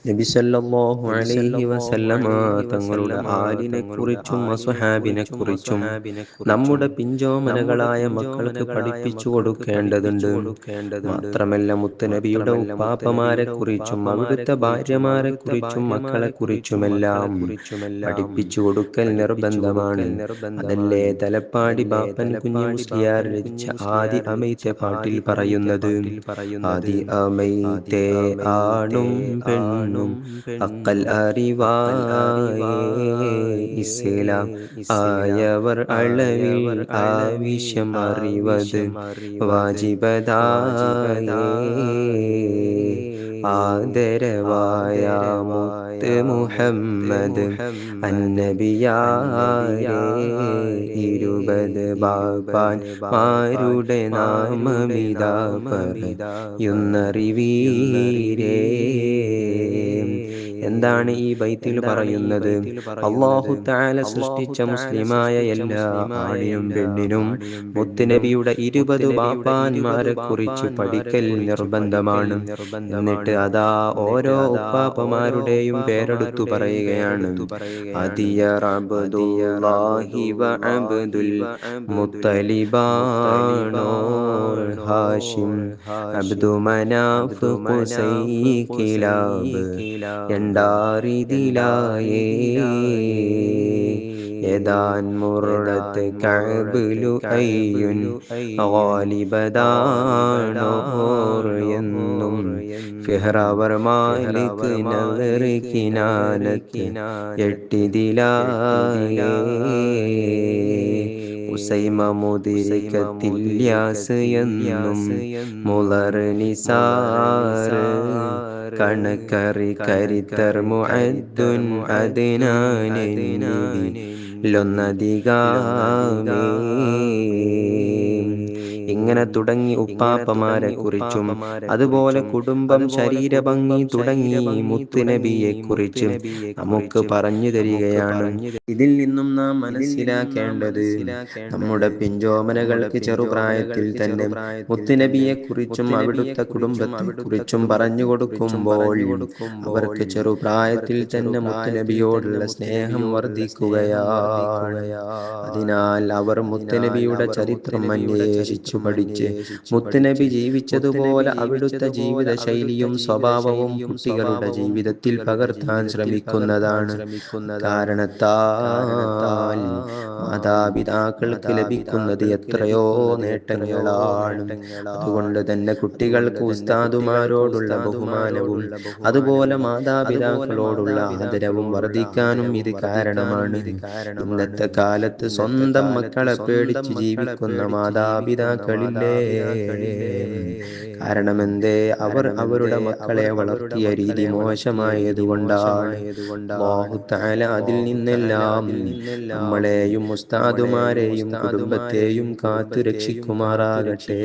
നബി സല്ലല്ലാഹു അലൈഹി വസല്ലമ തങ്ങളുടെ ആലിനെ കുറിച്ചും അസ്ഹാബിനെ കുറിച്ചും നമ്മുടെ പിഞ്ചോമനകളായ മക്കൾക്ക് പഠിപ്പിച്ചു കൊടുക്കേണ്ടതുണ്ട്. മാത്രമല്ല മുത്തുനബിയുടെ ഉപ്പാപ്പമാരെ കുറിച്ചും അവിടുത്തെ ഭാര്യമാരെ കുറിച്ചും മക്കളെ കുറിച്ചുമെല്ലാം പഠിപ്പിച്ചു കൊടുക്കൽ നിർബന്ധമാണ്. അതല്ലേ തലപ്പാടി ബാപ്പൻ കുഞ്ഞി മുസ്ലിയാർ രചിച്ച ആദി അമൈത്തെ പാട്ടിൽ പറയുന്നത്. ആദി അമൈത്തെ ആണും പെണ്ണും അക്കൽ അറിവായേ ഇസ്ലാം ആയവർ അളവിൽ ആവശ്യം അറിവത് വാജിബതായേ. ആദരവായ മുത്ത് മുഹമ്മദ് അന്നബിയാരേ ഇരുപത് ബാപ്പാൻ മാരുടെ നാമമിതാ പറയുന്നറിവീരേ. എന്താണ് ഈ ബൈത്തിൽ പറയുന്നത്? അല്ലാഹു തആല സൃഷ്ടിച്ച മുസ്ലിമായ എല്ലാ ആണിനും പെണ്ണിനും മുത്തുനബിയുടെ 20 ബാപ്പാന്മാരെ കുറിച്ച് പഠിക്കൽ നിർബന്ധമാണ്. എന്നിട്ട് അതാ ഓരോ ഉപ്പാപ്പമാരുടെയും പേരെടുത്തു പറയുകയാണ്. അതിയർ അബ്ദുല്ലാഹി വ അബ്ദുൽ മുത്തലിബാണോ ഹാഷിം അബ്ദു മനാഫ് ഖുസൈ കിലാബ് രണ്ടാറിതിലായേ. ഏതാൻ മുറത്ത് കഅബുലു അയ്യുൻ ഗാലിബദാണോർ എന്നും ഫിഹ്റവർ മാലിക് നഗർ കിനാനത്ത് എട്ടിതിലായേ. ഉസൈമ മുദിരിക്കത്തില്യാസ് എന്നും മുളർ നിസാർ കണക്കറി കരിത്തർ മുഅദ്ദുൻ അദ്നാനെന്നിലൊന്നധികാമേ. ഇങ്ങനെ തുടങ്ങി ഉപ്പാപ്പമാരെ കുറിച്ചും അതുപോലെ കുടുംബം, ശരീരഭംഗി തുടങ്ങി മുത്തുനബിയെ കുറിച്ച് നമുക്ക് പറഞ്ഞു തരികയാണ്. ഇതിൽ നിന്നും നാം മനസ്സിലാക്കേണ്ടത് നമ്മുടെ പിഞ്ചോമനകൾക്ക് ചെറുപ്രായത്തിൽ തന്നെ മുത്തുനബിയെ കുറിച്ചും അവിടുത്തെ കുടുംബത്തെ കുറിച്ചും പറഞ്ഞു കൊടുക്കുമ്പോൾ അവർക്ക് ചെറുപ്രായത്തിൽ തന്നെ മുത്തുനബിയോടുള്ള സ്നേഹം വർദ്ധിക്കുകയാണ്. അതിനാൽ അവർ മുത്തുനബിയുടെ ചരിത്രം അന്വേഷിച്ചു പഠിച്ച് മുത്തുനബി ജീവിച്ചതുപോലെ അവിടുത്തെ ജീവിത ശൈലിയും സ്വഭാവവും കുട്ടികളുടെ ജീവിതത്തിൽ പകർത്താൻ ശ്രമിക്കുന്നതാണ്. കാരണത്താൽ മാതാപിതാക്കൾക്ക് ലഭിക്കുന്നത് എത്രയോ നേട്ടങ്ങളാണ്. അതുകൊണ്ട് തന്നെ കുട്ടികൾക്ക് ഉസ്താദുമാരോടുള്ള ബഹുമാനവും അതുപോലെ മാതാപിതാക്കളോടുള്ള ആദരവും വർദ്ധിക്കാനും ഇത് കാരണമാണ്. ഇന്നത്തെ കാലത്ത് സ്വന്തം മക്കളെ പേടിച്ച് ജീവിക്കുന്ന മാതാപിതാക്കളില്ലേ? കാരണം എന്തേ? അവർ അവരുടെ മക്കളെ വളർത്തിയ രീതി മോശമായതുകൊണ്ടാണ്. അല്ലാഹു തആല അതിൽ നിന്നെല്ലാം നമ്മളെയും ഉസ്താദുമാരെയും കുടുംബത്തെയും കാത്തു രക്ഷിക്കുമാറാകട്ടെ.